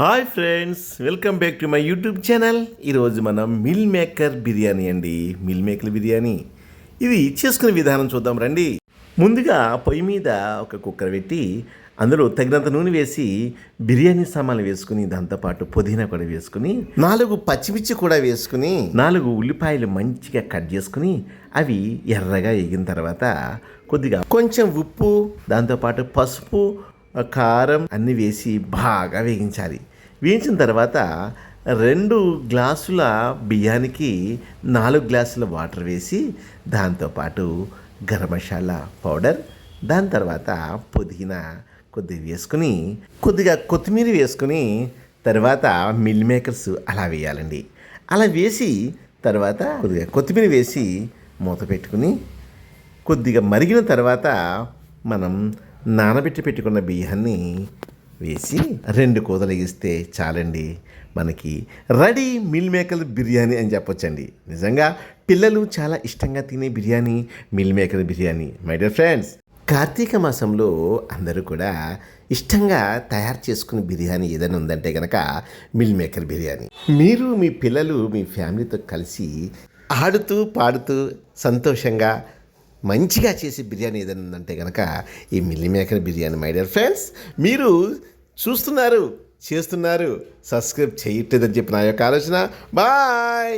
Hi friends, welcome back to my YouTube channel. ఈరోజు మనం mill maker biryani అండి. Mill maker biryani ఇది చేసుకునే విధానం చూద్దాం రండి. ముందుగా పొయ్యి మీద ఒక కుక్కర్ పెట్టి అందులో తగినంత నూనె వేసి బిర్యానీ సామాన్లు వేసుకుని దాంతోపాటు పుదీనా కూడా వేసుకుని 4 పచ్చిమిర్చి కూడా వేసుకుని 4 ఉల్లిపాయలు మంచిగా కట్ చేసుకుని అవి ఎర్రగా వేగిన తర్వాత కొద్దిగా కొంచెం ఉప్పు, దాంతోపాటు పసుపు, కారం అన్నీ వేసి బాగా వేగించాలి. వేయించిన తర్వాత 2 గ్లాసుల బియ్యానికి 4 గ్లాసుల వాటర్ వేసి దాంతోపాటు గరం మసాలా పౌడర్, దాని తర్వాత పుదీనా కొద్దిగా వేసుకుని కొద్దిగా కొత్తిమీర వేసుకుని తర్వాత మిల్ మేకర్స్ అలా వేయాలండి. అలా వేసి తర్వాత కొద్దిగా కొత్తిమీర వేసి మూత పెట్టుకుని కొద్దిగా మరిగిన తర్వాత మనం నానబెట్టి పెట్టుకున్న బియ్యాన్ని వేసి 2 కూతలు ఎగిస్తే చాలండి, మనకి రెడీ మిల్ మేకర్ బిర్యానీ అని చెప్పొచ్చండి. నిజంగా పిల్లలు చాలా ఇష్టంగా తినే biryani meal maker biryani. My dear friends, Kartika మాసంలో అందరూ కూడా ఇష్టంగా తయారు చేసుకునే బిర్యానీ ఏదైనా ఉందంటే కనుక మిల్ మేకర్ బిర్యానీ. మీరు మీ పిల్లలు మీ ఫ్యామిలీతో కలిసి ఆడుతూ పాడుతూ సంతోషంగా మంచిగా చేసే బిర్యానీ ఏదైనా ఉందంటే కనుక ఈ mill maker biryani. My dear friends, మీరు చూస్తున్నారు, చేస్తున్నారు, సబ్స్క్రైబ్ చేయట్లేదని చెప్పి నా యొక్క ఆలోచన. బాయ్.